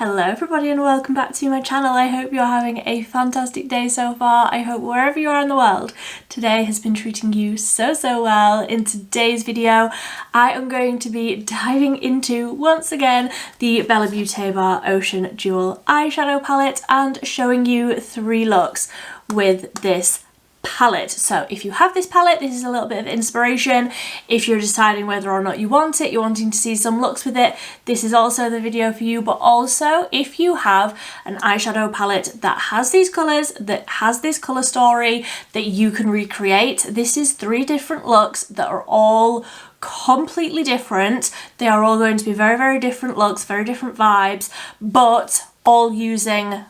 Hello everybody and welcome back to my channel. I hope you're having a fantastic day so far. I hope wherever you are in the world, today has been treating you so well. In today's video, I am going to be diving into, once again, the Bella Beaute Bar Ocean Jewel eyeshadow palette and showing you 3 looks with this palette. So if you have this palette, this is a little bit of inspiration. If you're deciding whether or not you want it, you're wanting to see some looks with it, this is also the video for you. But also if you have an eyeshadow palette that has these colours, that has this colour story that you can recreate, this is 3 different looks that are all completely different. They are all going to be very different looks, very different vibes, but all using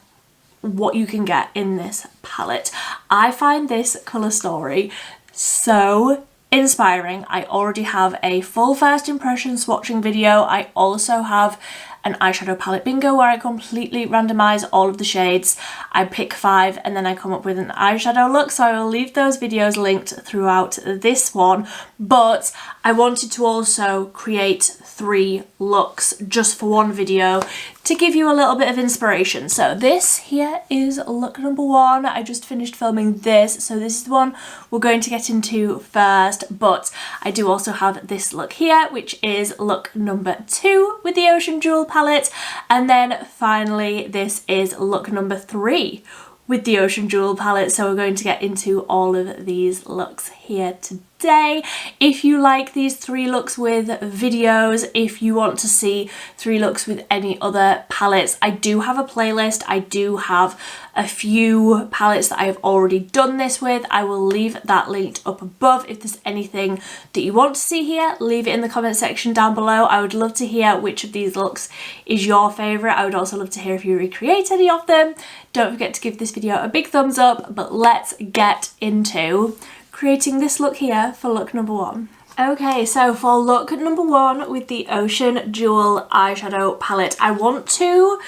what you can get in this palette. I find this colour story so inspiring. I already have a full first impression swatching video. I also have an eyeshadow palette bingo where I completely randomise all of the shades. I pick 5 and then I come up with an eyeshadow look, so I will leave those videos linked throughout this one. But I wanted to also create 3 looks just for one video to give you a little bit of inspiration. So this here is look number 1. I just finished filming this, so this is the one we're going to get into first, but I do also have this look here, which is look number 2 with the Ocean Jewel palette, and then finally this is look number 3 with the Ocean Jewel palette. So we're going to get into all of these looks here today. If you like these 3 looks with videos, if you want to see 3 looks with any other palettes, I do have a playlist. I do have a few palettes that I have already done this with. I will leave that linked up above. If there's anything that you want to see here, leave it in the comment section down below. I would love to hear which of these looks is your favourite. I would also love to hear if you recreate any of them. Don't forget to give this video a big thumbs up, but let's get into creating this look here for look number 1. Okay, so for look number 1 with the Ocean Jewel eyeshadow palette, I want to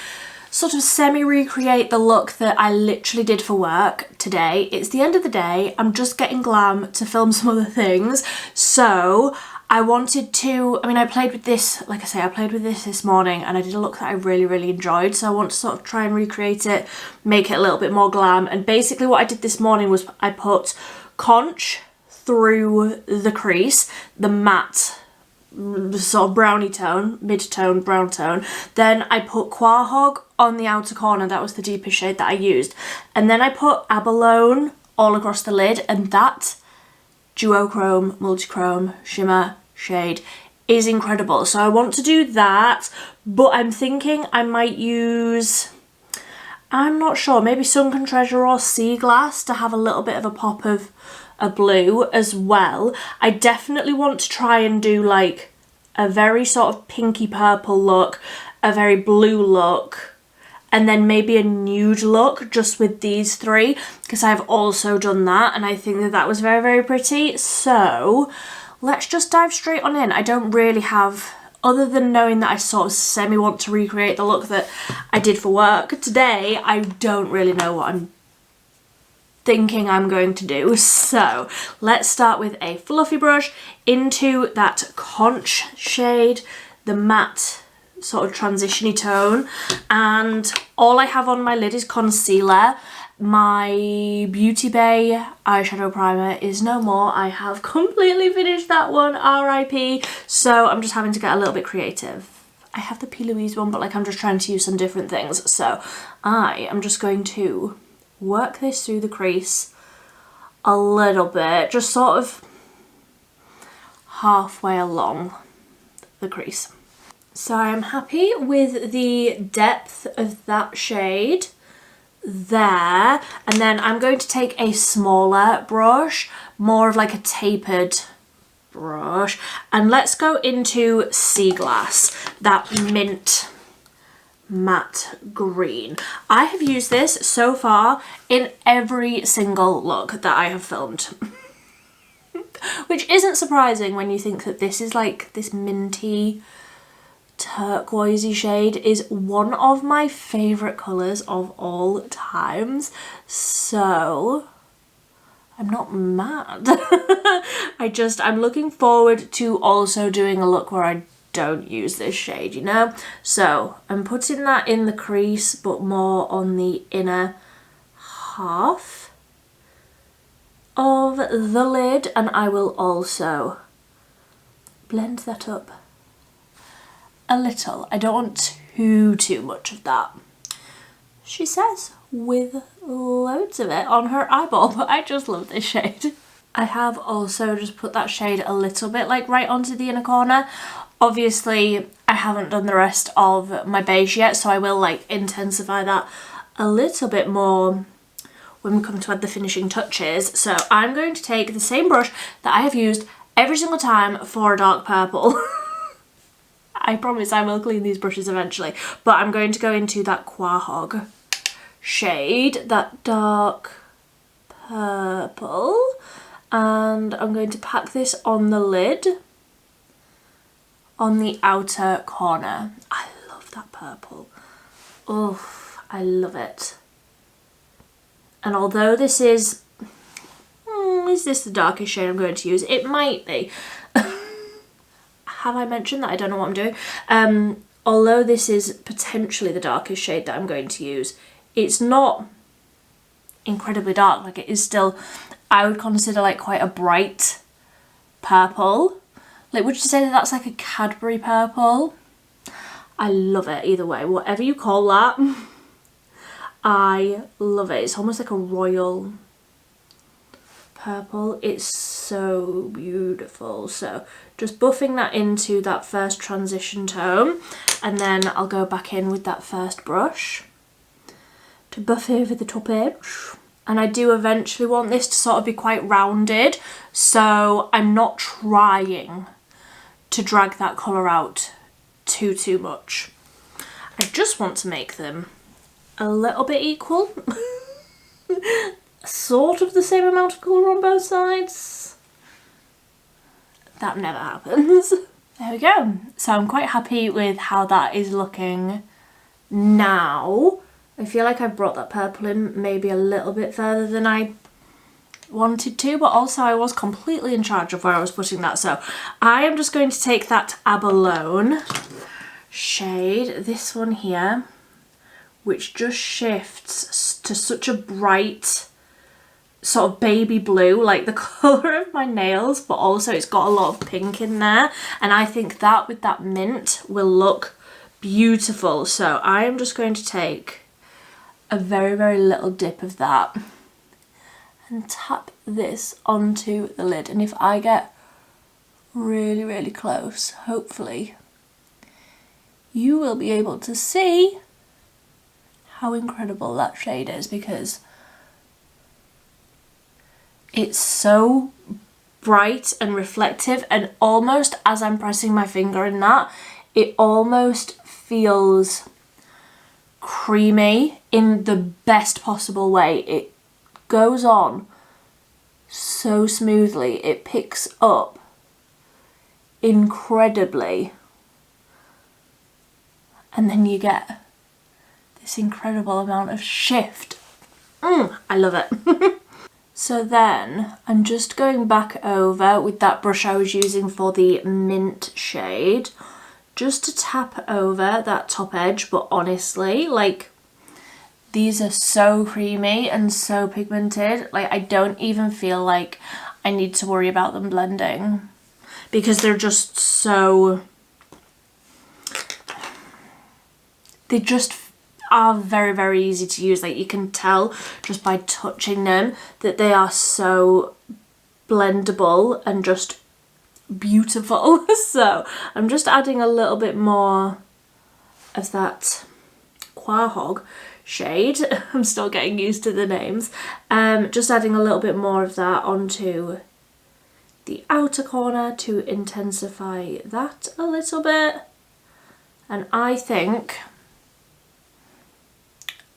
sort of semi-recreate the look that I literally did for work today. It's the end of the day, I'm just getting glam to film some other things, so I wanted to, I played with this, like I say, I played with this morning and I did a look that I really enjoyed, so I want to sort of try and recreate it, make it a little bit more glam. And basically what I did this morning was I put conch through the crease, the matte sort of brownie tone, mid-tone, brown tone. Then I put Quahog on the outer corner, that was the deepest shade that I used. And then I put Abalone all across the lid, and that duochrome, multichrome, shimmer shade is incredible. So I want to do that, but I'm thinking I might use, I'm not sure, maybe Sunken Treasure or Sea Glass to have a little bit of a pop of a blue as well. I definitely want to try and do like a very sort of pinky purple look, a very blue look, and then maybe a nude look just with these 3, because I've also done that and I think that that was very pretty. So let's just dive straight on in. I don't really have, other than knowing that I sort of semi want to recreate the look that I did for work today, I don't really know what I'm thinking I'm going to do. So let's start with a fluffy brush into that conch shade, the matte sort of transition-y tone, and all I have on my lid is concealer. My Beauty Bay eyeshadow primer is no more. I have completely finished that one, RIP, so I'm just having to get a little bit creative. I have the P. Louise one, but like I'm just trying to use some different things, so I am just going to work this through the crease a little bit, just sort of halfway along the crease. So I am happy with the depth of that shade there, and then I'm going to take a smaller brush, more of like a tapered brush, and let's go into Sea Glass, that mint matte green. I have used this so far in every single look that I have filmed. Which isn't surprising when you think that this is like this minty turquoisey shade is one of my favourite colours of all times, so I'm not mad. I'm looking forward to also doing a look where I don't use this shade, you know? So I'm putting that in the crease, but more on the inner half of the lid, and I will also blend that up a little. I don't want too much of that, she says, with loads of it on her eyeball, but I just love this shade. I have also just put that shade a little bit like right onto the inner corner. Obviously I haven't done the rest of my beige yet, so I will like intensify that a little bit more when we come to add the finishing touches. So I'm going to take the same brush that I have used every single time for a dark purple. I promise I will clean these brushes eventually, but I'm going to go into that Quahog shade, that dark purple, and I'm going to pack this on the lid on the outer corner. I love that purple. Oh, I love it. And although this is this the darkest shade I'm going to use? It might be. Have I mentioned that I don't know what I'm doing? Although this is potentially the darkest shade that I'm going to use, it's not incredibly dark. Like, it is still, I would consider like quite a bright purple. Like, would you say that that's like a Cadbury purple? I love it either way, whatever you call that. I love it. It's almost like a royal purple. It's so beautiful. So just buffing that into that first transition tone, and then I'll go back in with that first brush to buff over the top edge. And I do eventually want this to sort of be quite rounded, so I'm not trying to drag that colour out too much. I just want to make them a little bit equal. Sort of the same amount of colour on both sides. That never happens. There we go. So I'm quite happy with how that is looking now. I feel like I've brought that purple in maybe a little bit further than I wanted to, but also I was completely in charge of where I was putting that. So I am just going to take that Abalone shade, this one here, which just shifts to such a bright sort of baby blue, like the colour of my nails, but also it's got a lot of pink in there, and I think that with that mint will look beautiful. So I am just going to take a very little dip of that and tap this onto the lid, and if I get really close, hopefully you will be able to see how incredible that shade is, because it's so bright and reflective, and almost as I'm pressing my finger in that, it almost feels creamy in the best possible way. It goes on so smoothly, it picks up incredibly, and then you get this incredible amount of shift. I love it. So then I'm just going back over with that brush I was using for the mint shade, just to tap over that top edge. But honestly, like, these are so creamy and so pigmented, like I don't even feel like I need to worry about them blending, because they're just so, they just are very easy to use. Like, you can tell just by touching them that they are so blendable and just beautiful. So I'm just adding a little bit more of that Quahog shade. I'm still getting used to the names. Just adding a little bit more of that onto the outer corner to intensify that a little bit. And I think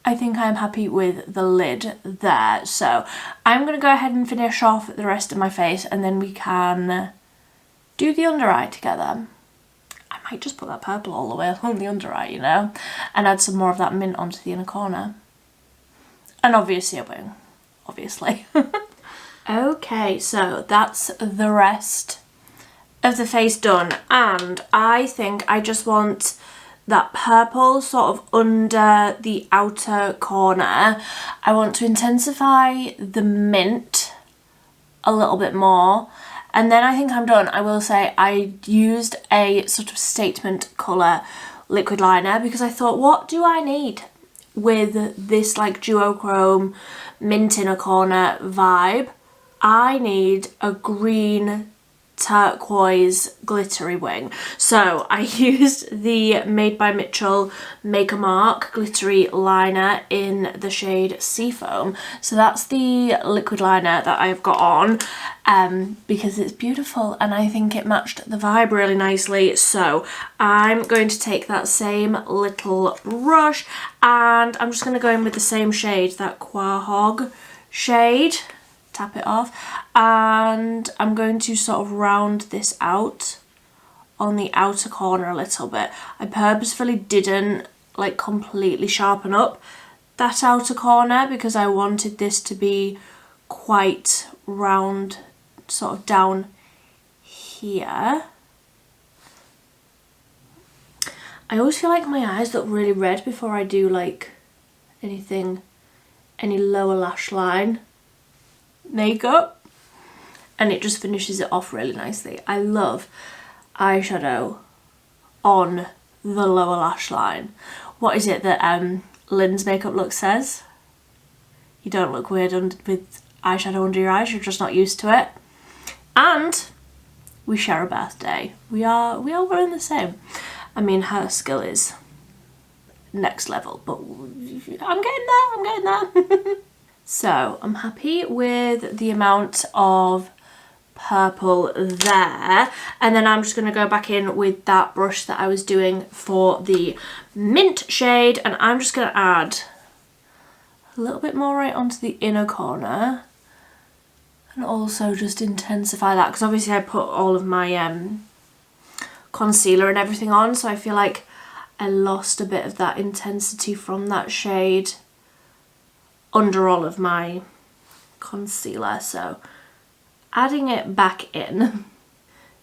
I'm happy with the lid there. So I'm going to go ahead and finish off the rest of my face, and then we can do the under eye together. I might just put that purple all the way along the under eye, you know, and add some more of that mint onto the inner corner. And obviously a wing, obviously. Okay, so that's the rest of the face done, and I think I just want that purple sort of under the outer corner. I want to intensify the mint a little bit more, and then I think I'm done. I will say I used a sort of statement colour liquid liner because I thought, what do I need with this like duochrome mint inner corner vibe? I need a green turquoise glittery wing. So I used the Made by Mitchell Make a Mark glittery liner in the shade Seafoam. So that's the liquid liner that I've got on because it's beautiful and I think it matched the vibe really nicely. So I'm going to take that same little brush and I'm just going to go in with the same shade, that Quahog shade. Tap it off, and I'm going to sort of round this out on the outer corner a little bit. I purposefully didn't like completely sharpen up that outer corner because I wanted this to be quite round, sort of down here. I always feel like my eyes look really red before I do like anything, any lower lash line makeup, and it just finishes it off really nicely. I love eyeshadow on the lower lash line. What is it that Lynn's Makeup Look says? You don't look weird with eyeshadow under your eyes, you're just not used to it. And we share a birthday. We are one and the same. I mean, her skill is next level, but I'm getting there. So I'm happy with the amount of purple there, and then I'm just going to go back in with that brush that I was doing for the mint shade, and I'm just going to add a little bit more right onto the inner corner and also just intensify that because obviously I put all of my concealer and everything on, so I feel like I lost a bit of that intensity from that shade under all of my concealer. So adding it back in,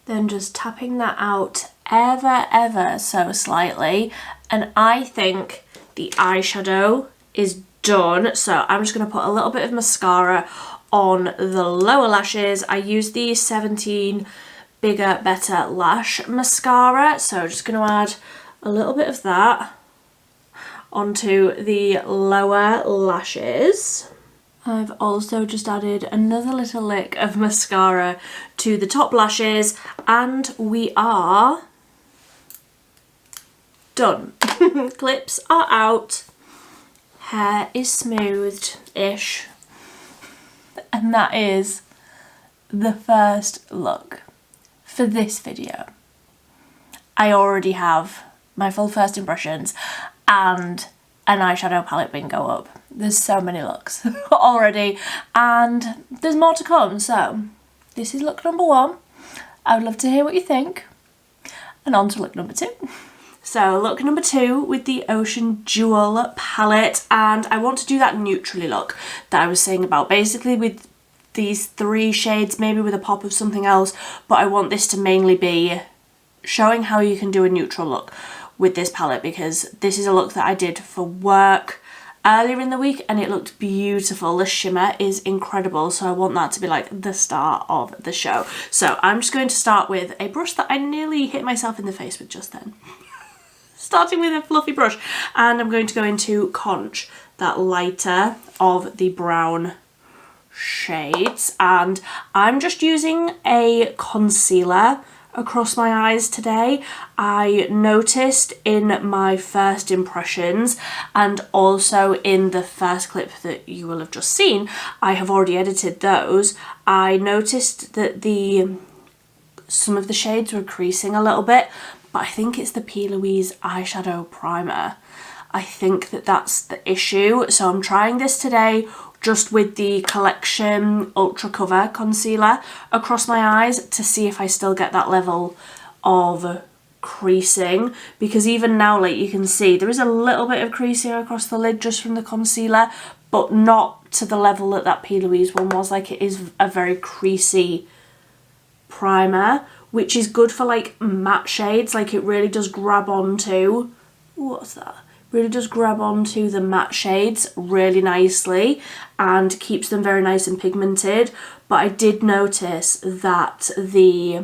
then just tapping that out ever so slightly, and I think the eyeshadow is done. So I'm just going to put a little bit of mascara on the lower lashes. I use the 17 Bigger Better Lash mascara, so just going to add a little bit of that onto the lower lashes. I've also just added another little lick of mascara to the top lashes, and we are done. Clips are out, hair is smoothed-ish, and that is the first look for this video. I already have my full first impressions and an eyeshadow palette bingo up. There's so many looks already, and there's more to come. So this is look number one. I would love to hear what you think. And on to look number two. So look number two with the Ocean Jewel palette, and I want to do that neutrally look that I was saying about, basically with these three shades, maybe with a pop of something else, but I want this to mainly be showing how you can do a neutral look with this palette, because this is a look that I did for work earlier in the week and it looked beautiful. The shimmer is incredible, so I want that to be like the star of the show. So I'm just going to start with a brush that I nearly hit myself in the face with just then. Starting with a fluffy brush, and I'm going to go into Conch, that lighter of the brown shades, and I'm just using a concealer across my eyes today. I noticed in my first impressions and also in the first clip that you will have just seen, I have already edited those, I noticed that some of the shades were creasing a little bit, but I think it's the P. Louise eyeshadow primer. I think that that's the issue. So I'm trying this today just with the Collection Ultra Cover Concealer across my eyes to see if I still get that level of creasing, because even now, like you can see, there is a little bit of creasing across the lid just from the concealer, but not to the level that that P. Louise one was. Like, it is a very creasy primer, which is good for like matte shades. Like it really does grab onto, what's that? Really does grab onto the matte shades really nicely and keeps them very nice and pigmented. But I did notice that the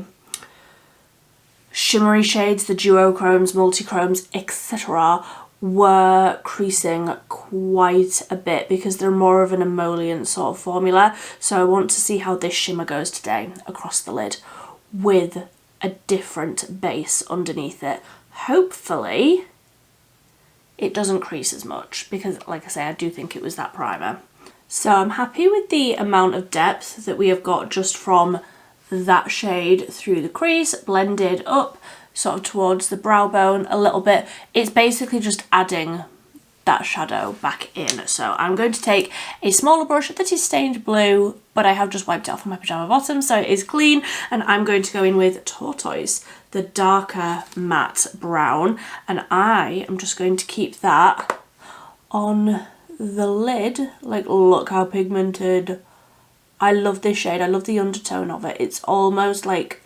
shimmery shades, the duochromes, multichromes, etc. were creasing quite a bit because they're more of an emollient sort of formula. So I want to see how this shimmer goes today across the lid with a different base underneath it. Hopefully it doesn't crease as much because, like I say, I do think it was that primer. So I'm happy with the amount of depth that we have got just from that shade through the crease, blended up sort of towards the brow bone a little bit. It's basically just adding that shadow back in. So I'm going to take a smaller brush that is stained blue, but I have just wiped it off on my pyjama bottom, so it is clean, and I'm going to go in with Tortoise, the darker matte brown, and I am just going to keep that on the lid. Like, look how pigmented. I love this shade. I love the undertone of it. It's almost like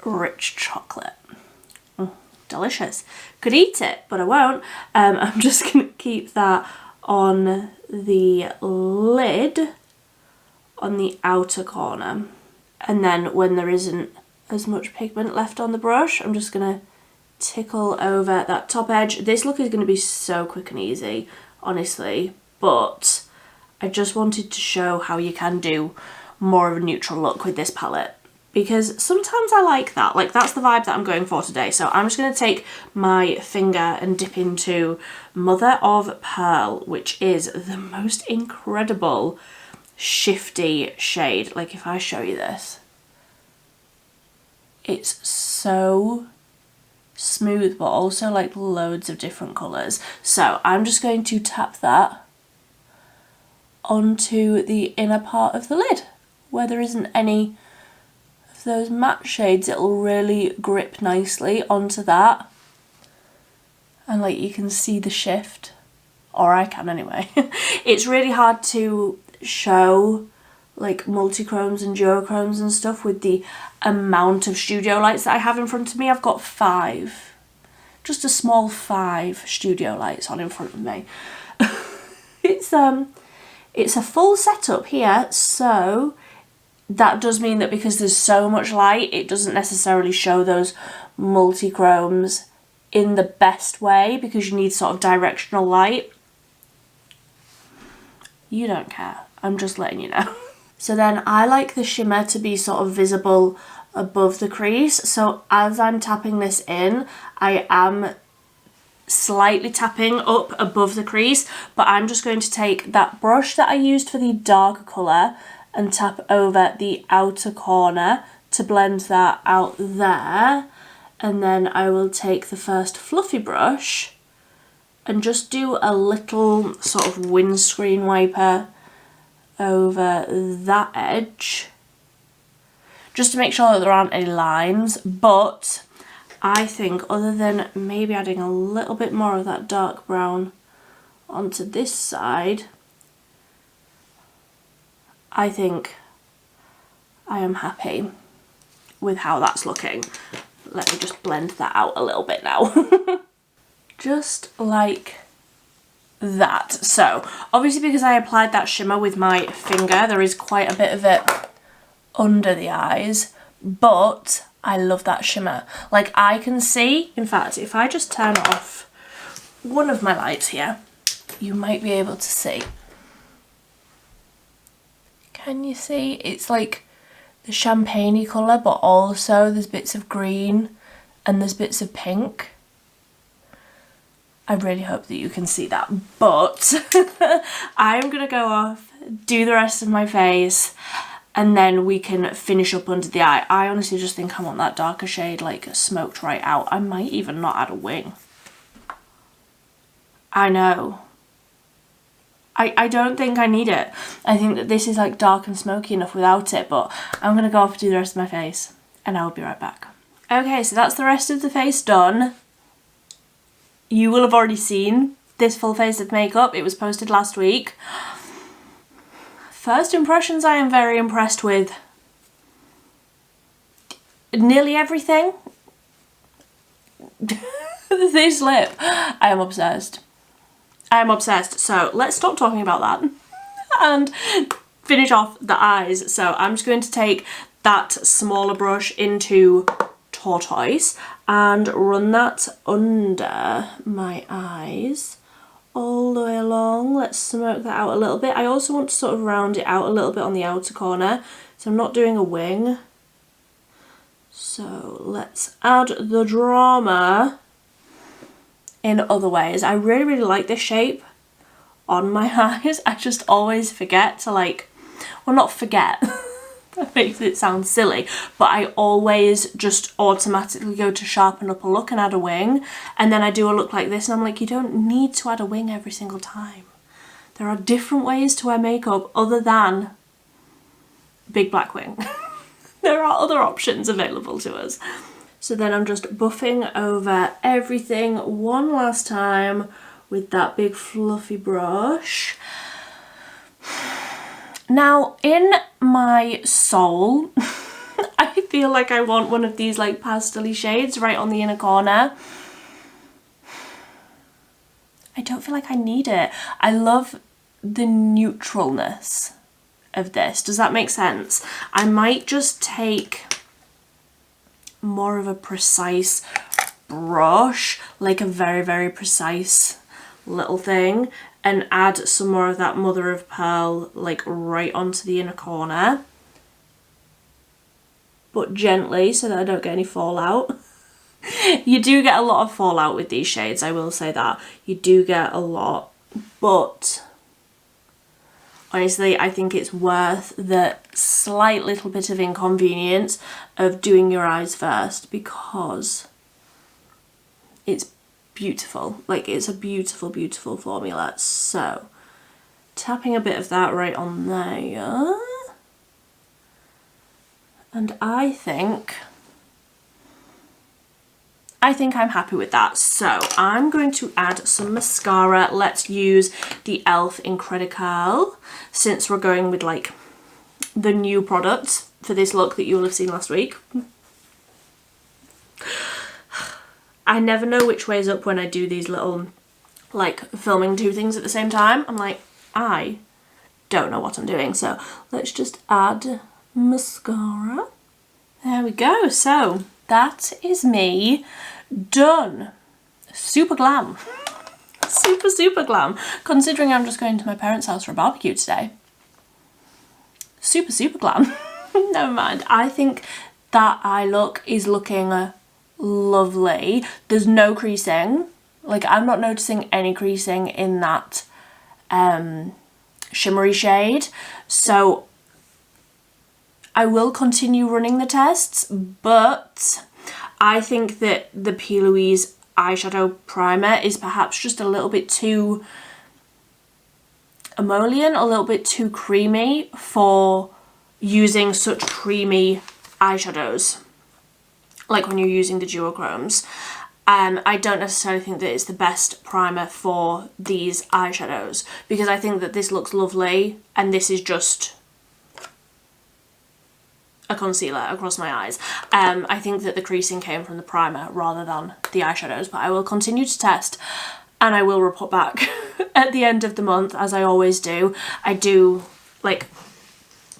rich chocolate. Delicious. Could eat it, but I won't. I'm just going to keep that on the lid on the outer corner. And then when there isn't as much pigment left on the brush, I'm just going to tickle over that top edge. This look is going to be so quick and easy, honestly, but I just wanted to show how you can do more of a neutral look with this palette, because sometimes I like that. Like, that's the vibe that I'm going for today. So I'm just going to take my finger and dip into Mother of Pearl, which is the most incredible shifty shade. Like, if I show you this, it's so smooth, but also like loads of different colours. So I'm just going to tap that onto the inner part of the lid where there isn't any of those matte shades. It'll really grip nicely onto that, and like you can see the shift, or I can anyway. It's really hard to show like multichromes and duochromes and stuff with the amount of studio lights that I have in front of me. I've got 5, just a small 5 studio lights on in front of me. It's a full setup here, so that does mean that because there's so much light, it doesn't necessarily show those multichromes in the best way, because you need sort of directional light. You don't care, I'm just letting you know. So then I like the shimmer to be sort of visible above the crease. So as I'm tapping this in, I am slightly tapping up above the crease, but I'm just going to take that brush that I used for the darker colour and tap over the outer corner to blend that out there. And then I will take the first fluffy brush and just do a little sort of windscreen wiper over that edge, just to make sure that there aren't any lines. But I think, other than maybe adding a little bit more of that dark brown onto this side, I think I am happy with how that's looking. Let me just blend that out a little bit now. Just like that. So obviously, because I applied that shimmer with my finger, there is quite a bit of it under the eyes, but I love that shimmer. Like, I can see, in fact, if I just turn off one of my lights here, you might be able to see. Can you see? It's like the champagne-y colour, but also there's bits of green and there's bits of pink. I really hope that you can see that, but I'm gonna go off, do the rest of my face, and then we can finish up under the eye. I honestly just think I want that darker shade like smoked right out. I might even not add a wing. I know. I don't think I need it. I think that this is like dark and smoky enough without it, but I'm gonna go off and do the rest of my face and I will be right back. Okay, so that's the rest of the face done. You will have already seen this full face of makeup. It was posted last week. First impressions, I am very impressed with. nearly everything. This lip, I am obsessed. I am obsessed. So let's stop talking about that and finish off the eyes. So I'm just going to take that smaller brush into Tortoise and run that under my eyes all the way along. Let's smoke that out a little bit. I also want to sort of round it out a little bit on the outer corner, so I'm not doing a wing. So let's add the drama in other ways. I really like this shape on my eyes. I just always forget to like, well, not forget, that makes it sound silly, but I always just automatically go to sharpen up a look and add a wing, and then I do a look like this and I'm like, you don't need to add a wing every single time. There are different ways to wear makeup other than big black wing. There are other options available to us. So then I'm just buffing over everything one last time with that big fluffy brush. Now, in my soul, I feel like I want one of these like pastel-y shades right on the inner corner. I don't feel like I need it. I love the neutralness of this. Does that make sense? I might just take more of a precise brush, like a very precise little thing, and add some more of that mother of pearl like right onto the inner corner, but gently so that I don't get any fallout. You do get a lot of fallout with these shades, I will say that. You do get a lot, but honestly I think it's worth the slight little bit of inconvenience of doing your eyes first, because it's beautiful. Like, it's a beautiful formula. So tapping a bit of that right on there, and I think I'm happy with that. So I'm going to add some mascara. Let's use the e.l.f. Incredicurl, since we're going with like the new products for this look that you will have seen last week. I never know which way is up when I do these little, like, filming two things at the same time. I'm like, I don't know what I'm doing. So let's just add mascara. There we go. So that is me done. Super glam. Super glam. Considering I'm just going to my parents' house for a barbecue today. Super glam. Never mind. I think that eye look is looking lovely. There's no creasing. Like, I'm not noticing any creasing in that shimmery shade. So I will continue running the tests, but I think that the P. Louise eyeshadow primer is perhaps just a little bit too emollient, a little bit too creamy for using such creamy eyeshadows, like when you're using the duochromes. I don't necessarily think that it's the best primer for these eyeshadows, because I think that this looks lovely and this is just a concealer across my eyes. I think that the creasing came from the primer rather than the eyeshadows, but I will continue to test and I will report back at the end of the month, as I always do. I do like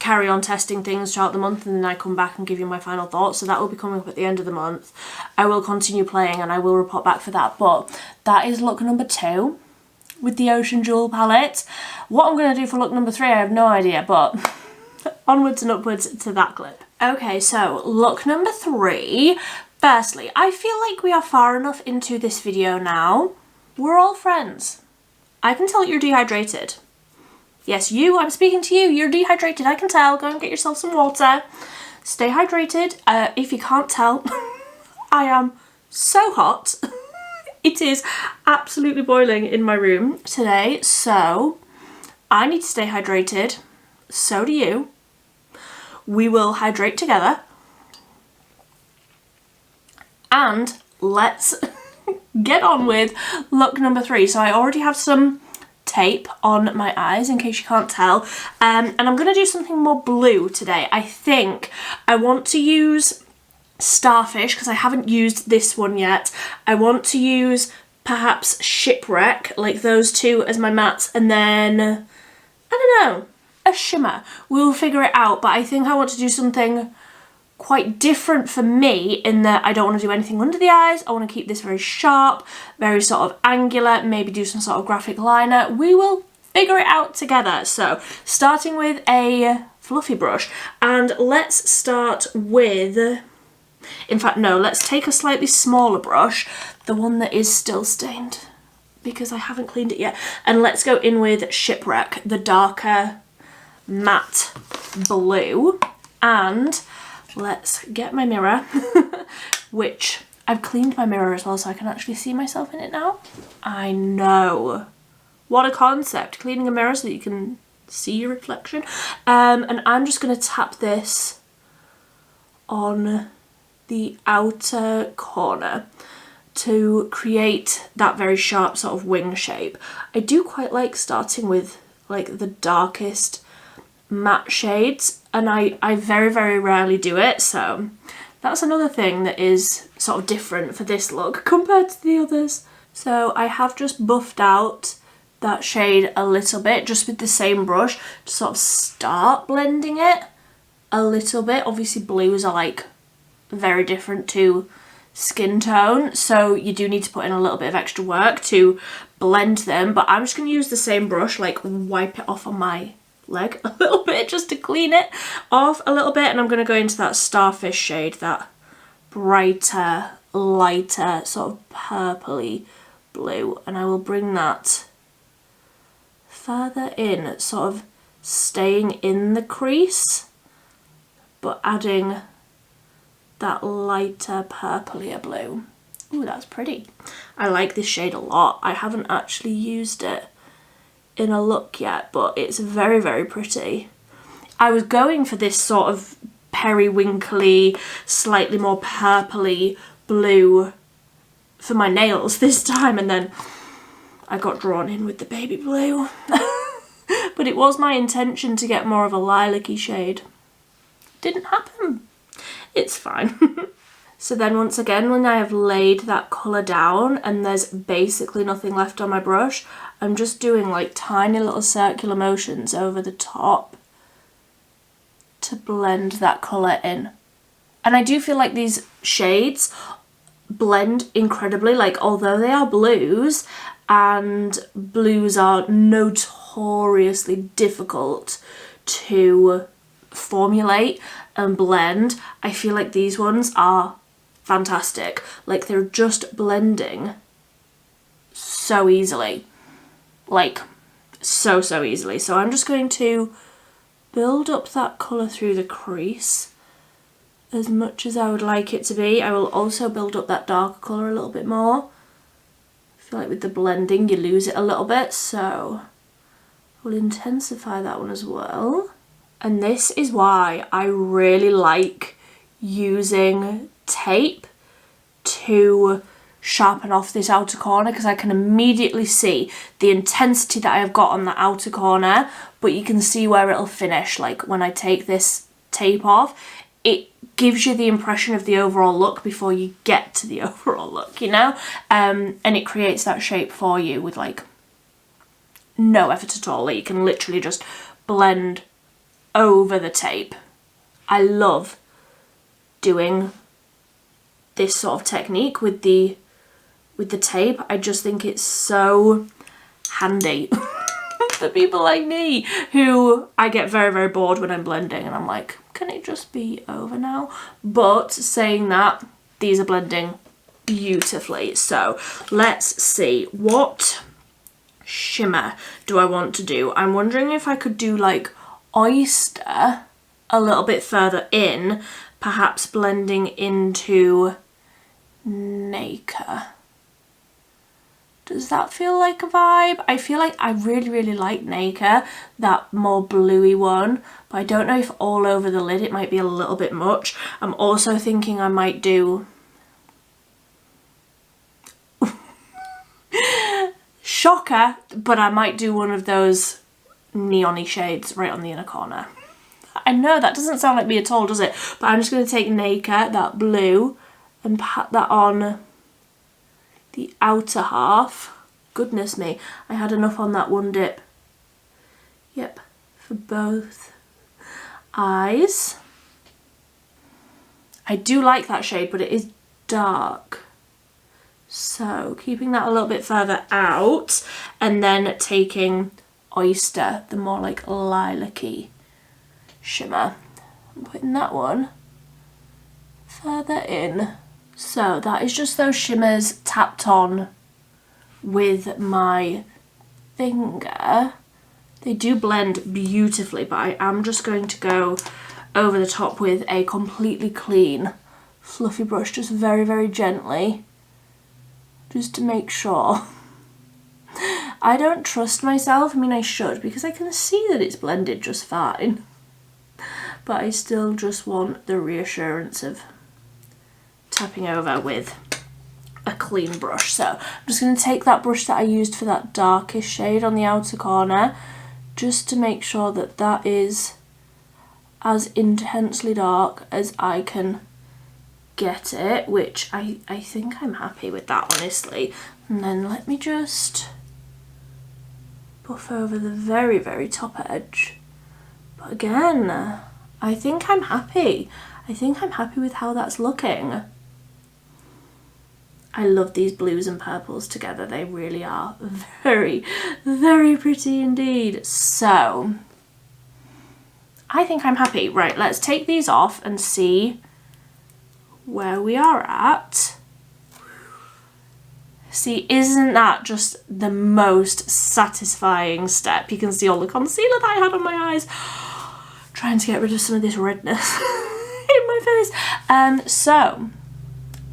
carry on testing things throughout the month and then I come back and give you my final thoughts, so that will be coming up at the end of the month. I will continue playing and I will report back for that, but that is look number 2 with the Ocean Jewel palette. What I'm going to do for look number 3 I have no idea, but onwards and upwards to that clip. Okay, so look number 3. Firstly, I feel like we are far enough into this video now. We're all friends. I can tell you're dehydrated. Yes, you, I'm speaking to you, you're dehydrated, I can tell. Go and get yourself some water. Stay hydrated. If you can't tell, I am so hot. It is absolutely boiling in my room today, so I need to stay hydrated. So do you. We will hydrate together. And let's get on with look number 3. So I already have some tape on my eyes in case you can't tell, and I'm going to do something more blue today. I think I want to use Starfish, because I haven't used this one yet. I want to use perhaps Shipwreck, like those two as my mattes, and then, I don't know, a shimmer. We'll figure it out, but I think I want to do something quite different for me in that I don't want to do anything under the eyes. I want to keep this very sharp, very sort of angular, maybe do some sort of graphic liner. We will figure it out together. So starting with a fluffy brush, and let's start with, in fact no, let's take a slightly smaller brush, the one that is still stained because I haven't cleaned it yet, and let's go in with Shipwreck, the darker matte blue, and let's get my mirror, which I've cleaned my mirror as well so I can actually see myself in it now. I know. What a concept, cleaning a mirror so that you can see your reflection. And I'm just going to tap this on the outer corner to create that very sharp sort of wing shape. I do quite like starting with like the darkest matte shades, and I very, very rarely do it, so that's another thing that is sort of different for this look compared to the others. So I have just buffed out that shade a little bit just with the same brush to sort of start blending it a little bit. Obviously blues are like very different to skin tone, so you do need to put in a little bit of extra work to blend them, but I'm just going to use the same brush, like wipe it off on my leg a little bit just to clean it off a little bit, and I'm going to go into that Starfish shade, that brighter, lighter, sort of purpley blue, and I will bring that further in, sort of staying in the crease but adding that lighter purplier blue. Ooh, that's pretty. I like this shade a lot. I haven't actually used it in a look yet, but it's very, very pretty. I was going for this sort of periwinkly, slightly more purpley blue for my nails this time, and then I got drawn in with the baby blue. But it was my intention to get more of a lilac-y shade. Didn't happen. It's fine. So then once again, when I have laid that colour down and there's basically nothing left on my brush, I'm just doing like tiny little circular motions over the top to blend that colour in. And I do feel like these shades blend incredibly, like although they are blues, and blues are notoriously difficult to formulate and blend, I feel like these ones are fantastic. Like they're just blending so easily, like so easily. So I'm just going to build up that colour through the crease as much as I would like it to be. I will also build up that darker colour a little bit more. I feel like with the blending you lose it a little bit, so we'll intensify that one as well. And this is why I really like using tape to sharpen off this outer corner, because I can immediately see the intensity that I have got on the outer corner, but you can see where it'll finish. Like when I take this tape off, it gives you the impression of the overall look before you get to the overall look, you know? And it creates that shape for you with like no effort at all. Like you can literally just blend over the tape. I love doing this sort of technique with the tape. I just think it's so handy for people like me who I get very, very bored when I'm blending and I'm like, can it just be over now? But saying that, these are blending beautifully. So let's see, what shimmer do I want to do? I'm wondering if I could do like Oyster a little bit further in, perhaps blending into Nacre. Does that feel like a vibe? I feel like I really, really like Nacre, that more bluey one, but I don't know if all over the lid it might be a little bit much. I'm also thinking I might do shocker, but I might do one of those neon-y shades right on the inner corner. I know that doesn't sound like me at all, does it? But I'm just going to take Naked, that blue, and pat that on the outer half. Goodness me, I had enough on that one dip. Yep, for both eyes. I do like that shade, but it is dark. So keeping that a little bit further out, and then taking Oyster, the more like lilac-y shimmer, and putting that one further in. So that is just those shimmers tapped on with my finger. They do blend beautifully, but I am just going to go over the top with a completely clean fluffy brush, just very, very gently, just to make sure. I don't trust myself. I mean, I should, because I can see that it's blended just fine, but I still just want the reassurance of tapping over with a clean brush. So I'm just going to take that brush that I used for that darkest shade on the outer corner, just to make sure that that is as intensely dark as I can get it, which I think I'm happy with that, honestly. And then let me just buff over the very, very top edge. But again, I think I'm happy. I think I'm happy with how that's looking. I love these blues and purples together. They really are very, very pretty indeed. So I think I'm happy. Right, let's take these off and see where we are at. See, isn't that just the most satisfying step? You can see all the concealer that I had on my eyes. Trying to get rid of some of this redness in my face. So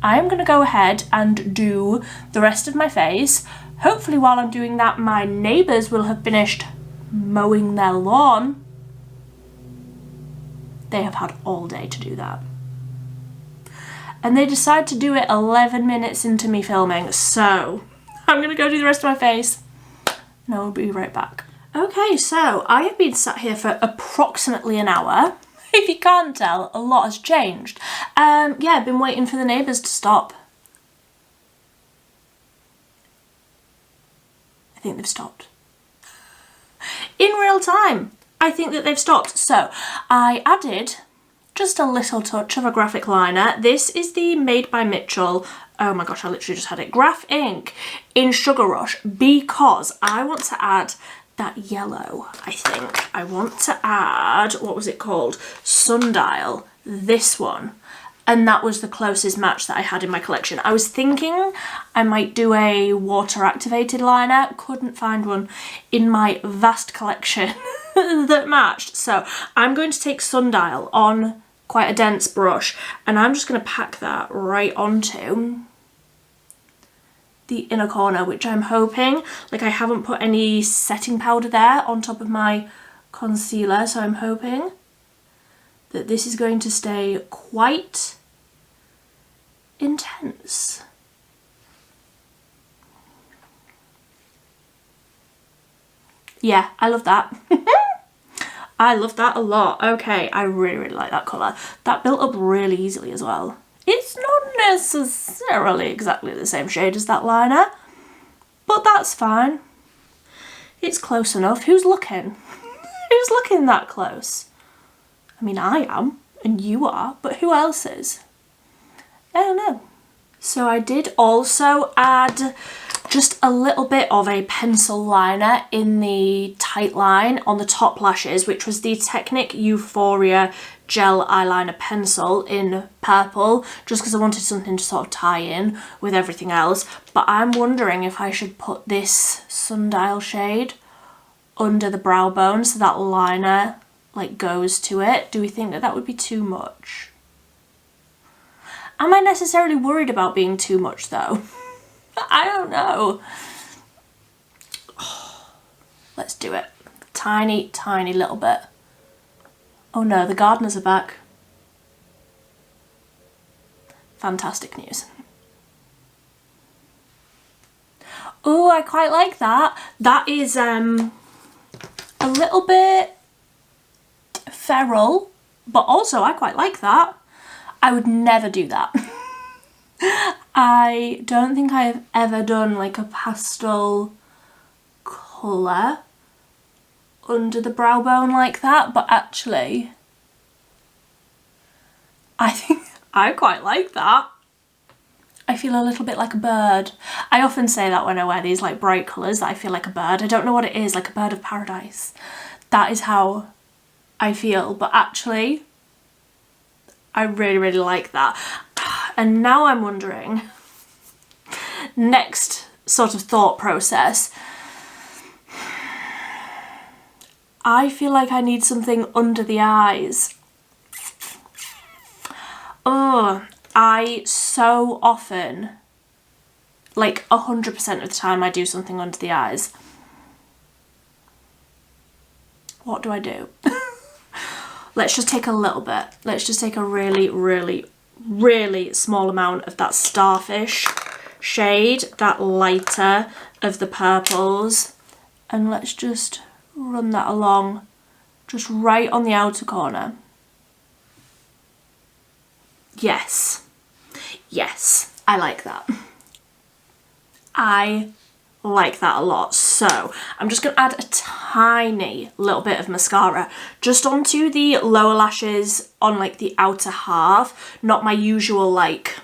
I'm going to go ahead and do the rest of my face. Hopefully while I'm doing that, my neighbours will have finished mowing their lawn. They have had all day to do that. And they decide to do it 11 minutes into me filming. So I'm going to go do the rest of my face and I'll be right back. Okay, so I have been sat here for approximately an hour. If you can't tell, a lot has changed. Yeah, I've been waiting for the neighbours to stop. I think they've stopped. In real time, I think that they've stopped. So I added just a little touch of a graphic liner. This is the Made by Mitchell, oh my gosh, I literally just had it, Graph Ink in Sugar Rush, because I want to add that yellow, I think. I want to add, what was it called? Sundial, this one. And that was the closest match that I had in my collection. I was thinking I might do a water activated liner, couldn't find one in my vast collection that matched. So I'm going to take Sundial on quite a dense brush, and I'm just going to pack that right onto the inner corner, which I'm hoping, like I haven't put any setting powder there on top of my concealer, so I'm hoping that this is going to stay quite intense. Yeah, I love that. I love that a lot. Okay, I really, really like that colour. That built up really easily as well. It's not necessarily exactly the same shade as that liner, but that's fine. It's close enough. Who's looking? Who's looking that close? I mean, I am, and you are, but who else is? I don't know. So I did also add just a little bit of a pencil liner in the tight line on the top lashes, which was the Technic Euphoria gel eyeliner pencil in purple, just because I wanted something to sort of tie in with everything else. But I'm wondering if I should put this Sundial shade under the brow bone so that liner like goes to it. Do we think that that would be too much? Am I necessarily worried about being too much though? I don't know. Oh, let's do it. Tiny, tiny little bit. Oh no, the gardeners are back. Fantastic news. Oh, I quite like that. That is a little bit feral, but also I quite like that. I would never do that. I don't think I have ever done like a pastel colour under the brow bone like that, but actually I think I quite like that. I feel a little bit like a bird. I often say that when I wear these like bright colours, that I feel like a bird. I don't know what it is, like a bird of paradise. That is how I feel, but actually I really, really like that. And now I'm wondering, next sort of thought process, I feel like I need something under the eyes. Oh, I so often, like 100% of the time, I do something under the eyes. What do I do? Let's just take a little bit. Let's just take a really, really, really small amount of that Starfish shade, that lighter of the purples, and let's just run that along, just right on the outer corner. Yes, yes, I like that. I like that a lot. So I'm just going to add a tiny little bit of mascara just onto the lower lashes on like the outer half, not my usual like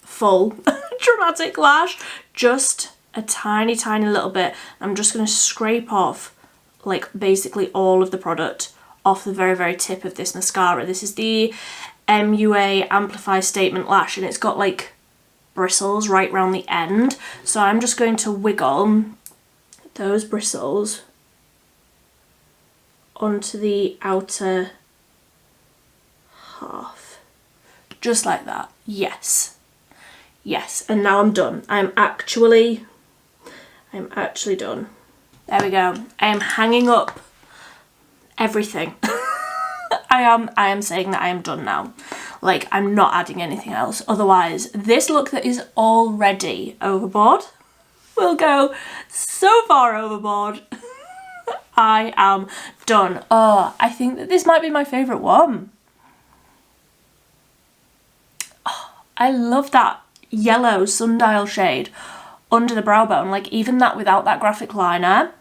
full dramatic lash, just a tiny little bit. I'm just going to scrape off like basically all of the product off the very, very tip of this mascara. This is the MUA Amplify Statement Lash, and it's got like bristles right around the end, so I'm just going to wiggle those bristles onto the outer half, just like that. Yes, yes, and now I'm done. I'm actually done. There we go. I am hanging up everything. I am saying that I am done now. Like, I'm not adding anything else. Otherwise, this look that is already overboard will go so far overboard. I am done. Oh, I think that this might be my favourite one. Oh, I love that yellow sundial shade under the brow bone. Like, even that without that graphic liner.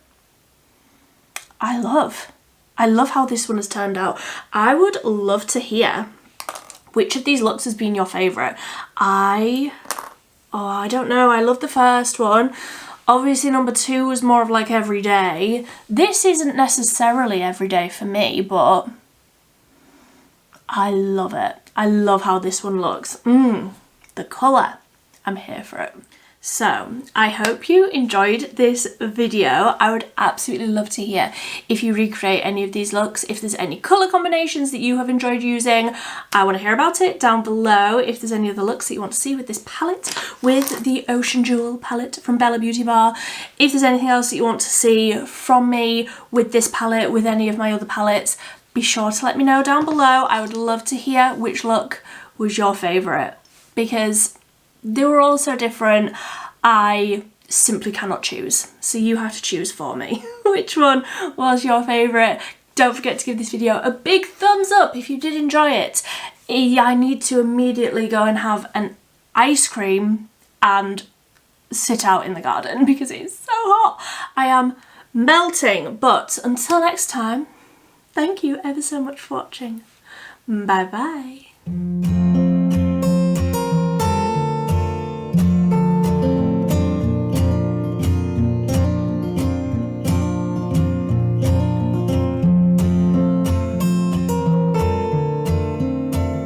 I love how this one has turned out. I would love to hear which of these looks has been your favourite. I don't know. I love the first one. Obviously number 2 was more of like everyday. This isn't necessarily everyday for me, but I love it. I love how this one looks. The colour. I'm here for it. So I hope you enjoyed this video. I would absolutely love to hear if you recreate any of these looks, if there's any colour combinations that you have enjoyed using. I want to hear about it down below. If there's any other looks that you want to see with this palette, with the Ocean Jewel palette from Bella Beauty Bar. If there's anything else that you want to see from me with this palette, with any of my other palettes, be sure to let me know down below. I would love to hear which look was your favourite, because they were all so different. I simply cannot choose. So you have to choose for me. Which one was your favourite? Don't forget to give this video a big thumbs up if you did enjoy it. I need to immediately go and have an ice cream and sit out in the garden because it's so hot. I am melting. But until next time, thank you ever so much for watching. Bye bye.